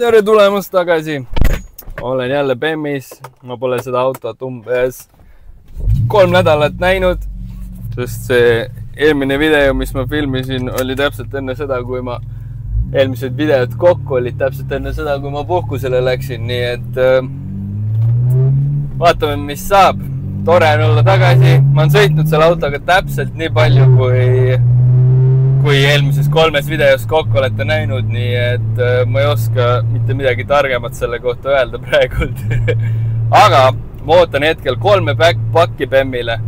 Tere tulemast tagasi. Olen jälle Bemmis. Ma pole seda autot umbes 3 nädalat näinud, sest see eelmine video, mis ma filmisin, oli täpselt enne seda, kui ma eelmised videod kokku olid täpselt enne seda, kui ma puhkusele läksin. Nii et vaatame, mis saab. Tore on olla tagasi. Ma olen sõitnud selle autoga täpselt nii palju, kui eelmises 3 videos kokku olete näinud, nii et ma ei oska mitte midagi targemat selle kohta öelda praegult. Aga ma ootan hetkel 3 pakki Bemmile.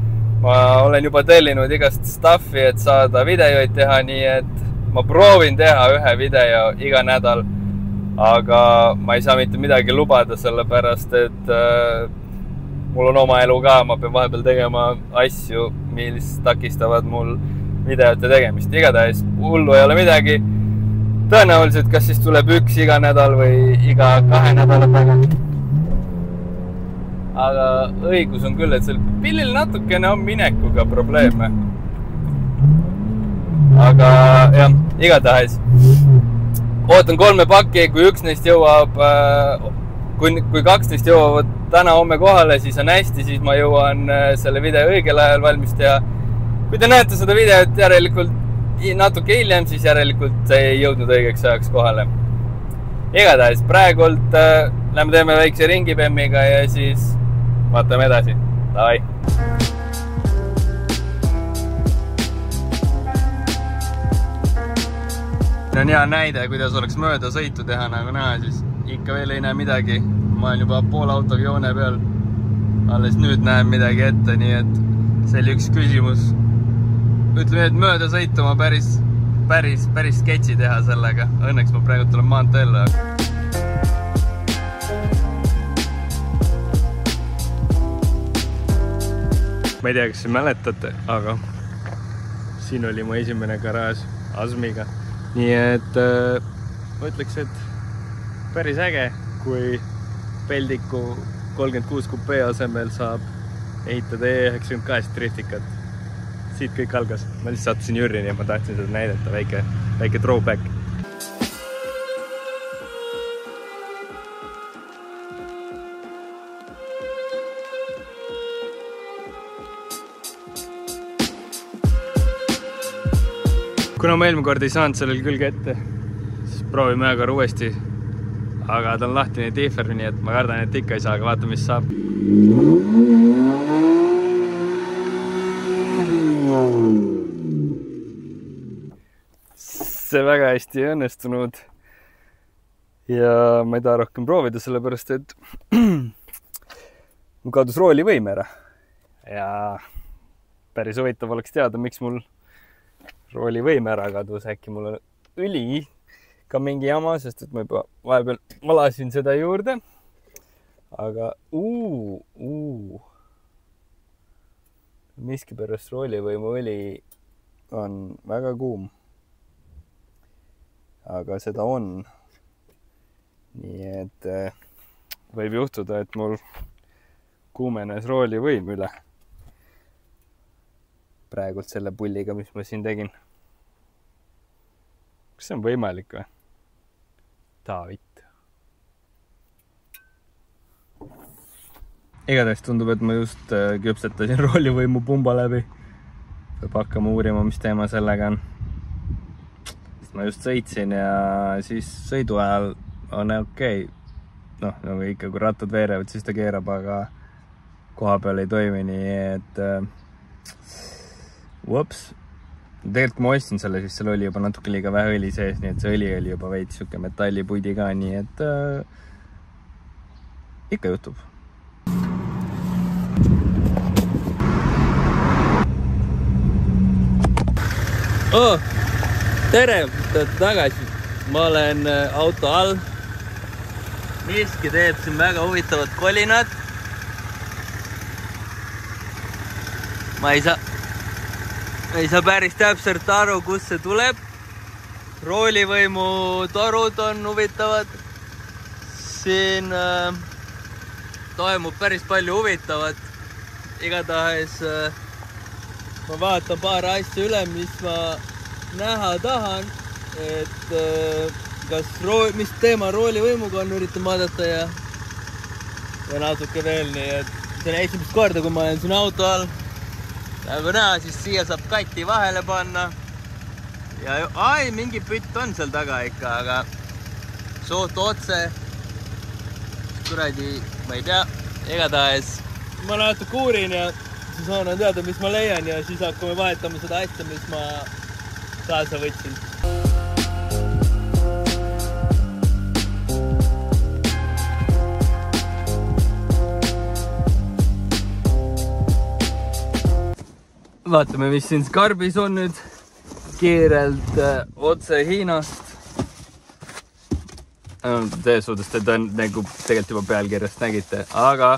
Ma olen juba tellinud igast stuffi, et saada videoid teha, nii et ma proovin teha 1 video iga nädal. Aga ma ei saa mitte midagi lubada, sellepärast, et mul on oma elu ka. Ma pean vahepeal tegema asju, mis takistavad mul videote tegemist. Igatahes hullu ei ole midagi. Tõenäoliselt kas siis tuleb 1 iga nädal või iga 2 nädala tagant. Aga õigus on küll, et sel pillil natukene on minekuga probleeme. Aga jah, igatahes ootan 3 pakki, kui 1 neist jõuab, kui 2 neist jõuavad täna homme kohale, siis on hästi, siis ma jõuan selle video õigel ajal valmis teha. Kui te näete seda videot järelikult natuke hiljem, siis järelikult see ei jõudnud õigeks ajaks kohale. Igatahes praegult lähme teeme väikse ringi Bemmiga ja siis vaatame edasi. Davai! See on hea näide, kuidas oleks mööda sõitu teha, nagu näha, siis ikka veel ei näe midagi. Ma olen juba pool autoga joone peal. Alles nüüd näen midagi ette, nii et see oli üks küsimus. Ütleme, et mööda sõitu ma päris sketši teha sellega. Õnneks ma praegu tulen maanteele. Ma ei tea, kas mäletate, aga siin oli mu esimene garaaž Asmiga. Nii et ma ütleks, et päris äge, kui Peldiku 36 kupee asemel saab ehitada E92 driftikat. Siit kõik algas. Ma lihtsalt sattusin Jürini ja ma tahtsin seda näidata, väike throwback. Kuna ma eelmine kord ei saanud sellel külge ette, siis proovime ühe korra uuesti. Aga ta on lahtine differ, nii et ma kardan, et ikka ei saa, aga vaatame, mis saab. See väga hästi ei õnnestunud ja ma ei taha rohkem proovida, sellepärast et mul kadus roolivõime ära ja päris huvitav oleks teada, miks mul roolivõime ära kadus. Äkki mul on õli ka mingi jama, sest et ma juba vahepeal valasin seda juurde, aga miskipärast roolivõimu õli on väga kuum. Aga seda on. Nii et võib juhtuda, et mul kuumenes roolivõim üle. Praegult selle pulliga, mis ma siin tegin. Kas see on võimalik või? Taavit. Igatahes tundub, et ma just küpsetasin roolivõimu pumba läbi. Peab hakkama uurima, mis teema sellega on. Ma just sõitsin ja siis sõidu ajal on okei. Noh, nagu ikka, kui rattad veerevad, siis ta keerab, aga koha peal ei toimi, nii et Tegelikult kui ma ostsin selle, siis seal oli juba natuke liiga vähe õli sees, nii et see õli oli juba veits siuke metallipudi ka, nii et ikka jutub. Tere, tagasi. Ma olen auto all. Miski teeb siin väga huvitavad kolinad. Ma ei saa päris täpselt aru, kus see tuleb. Roolivõimu torud on huvitavad. Siin toimub päris palju huvitavat. Igatahes ma vaatan paar asja üle, mis ma näha tahan, et kas mis teema roolivõimuga on, üritan vaadata ja natuke veel, nii et see on esimest korda, kui ma olen siin auto all. Nagu näha, siis siia saab katti vahele panna. Ja mingi pütt on seal taga ikka, aga suht otse. Kuradi, ma ei tea, igatahes. Ma natuke uurin ja siis annan teada, mis ma leian ja siis hakkame vahetama seda asja, mis ma kaasa võtsin. Vaatame, mis siin Skarbis on nüüd kiirelt otse Hiinast. Teie suhtes te nagu tegelikult juba pealkirjast nägite, aga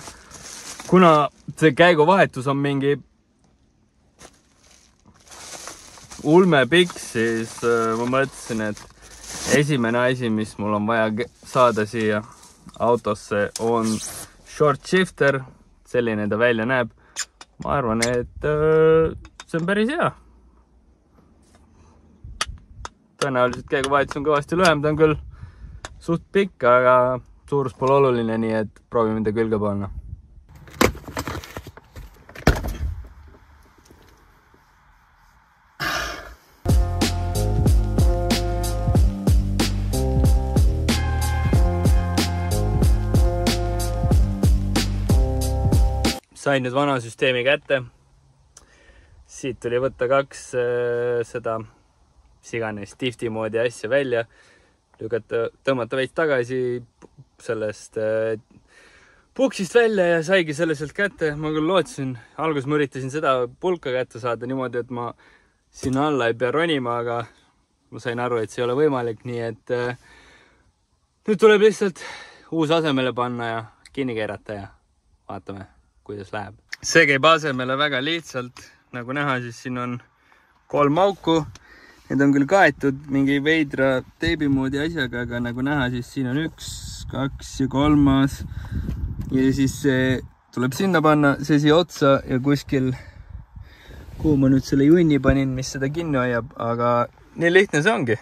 kuna see käiguvahetus on mingi ulmepikk, siis ma mõtlesin, et esimene asi, mis mul on vaja saada siia autosse, on short shifter. Selline ta välja näeb. Ma arvan, et see on päris hea. Tõenäoliselt käiguvahetus on kõvasti lühem, ta on küll suht pikk, aga suurus pole oluline, nii et proovime ta külge panna. Sain nüüd vana süsteemi kätte. Siit tuli võtta 2 seda sigane stifti moodi asja välja. Tõmmata veits tagasi sellest puksist välja ja saigi selle sealt kätte. Ma küll lootsin, alguses ma üritasin seda pulka kätte saada niimoodi, et ma sinna alla ei pea ronima, aga ma sain aru, et see ei ole võimalik. Nii et nüüd tuleb lihtsalt uus asemele panna ja kinni keerata ja vaatame, kuidas läheb. See käib asemele väga lihtsalt. Nagu näha, siis siin on 3 auku. Need on küll kaetud mingi veidra teibi moodi asjaga, aga nagu näha, siis siin on 1, 2 ja 3. Ja siis see tuleb sinna panna, see siia otsa ja kuskil, kuhu ma nüüd selle junni panin, mis seda kinni hoiab, aga nii lihtne see ongi.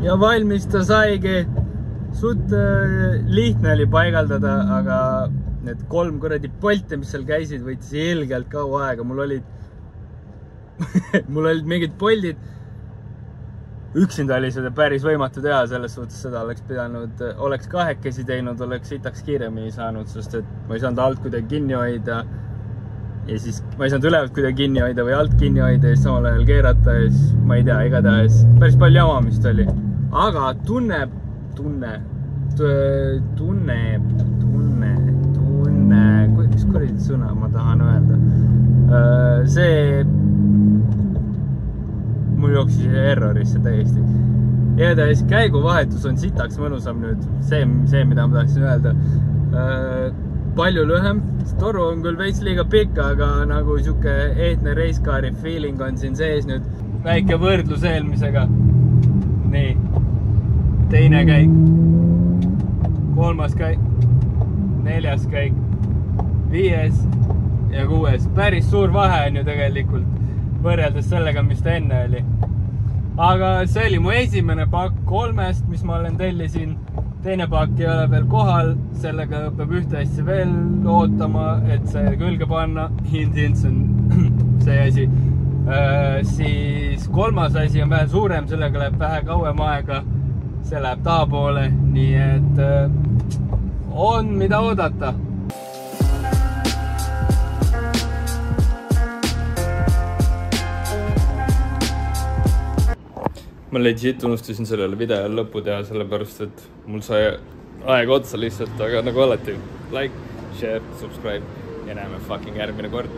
Ja valmis ta saigi. Suht lihtne oli paigaldada, aga need 3 kuradi polte, mis seal käisid, võitis ilgelt kaua aega. Mul olid mingid poldid. Üksinda oli seda päris võimatu teha, selles suhtes seda oleks 2 teinud, oleks sitaks kiiremini saanud, sest et ma ei saanud alt kuidagi kinni hoida. Ja siis ma ei saanud ülevalt kuidagi kinni hoida või alt kinni hoida ja siis samal ajal keerata ja siis ma ei tea, igatahes päris palju jamamist oli. Aga tunneb, mis kuradi sõna ma tahan öelda. See, mul jooksis errorisse täiesti. Ja täis käiguvahetus on sitaks mõnusam nüüd. See, mida ma tahtsin öelda. Palju lühem. Toru on küll veits liiga pikk, aga nagu siuke ehtne racecar'i feeling on siin sees nüüd. Väike võrdlus eelmisega. Nii. Teine käik, 3. käik, 4. käik, 5. ja 6. Päris suur vahe on ju tegelikult võrreldes sellega, mis ta enne oli. Aga see oli mu esimene pakk 3, mis ma olen tellisin. Teine pakk ei ole veel kohal, sellega peab ühte asja veel ootama, et see külge panna. Hint on see asi. Siis 3. asi on vähe suurem, sellega läheb vähe kauem aega. See läheb tahapoole, nii et on mida oodata. Ma legit unustasin sellele videole lõpu teha, sellepärast et mul sai aega otsa lihtsalt, aga nagu alati like, share, subscribe ja näeme fucking järgmine kord.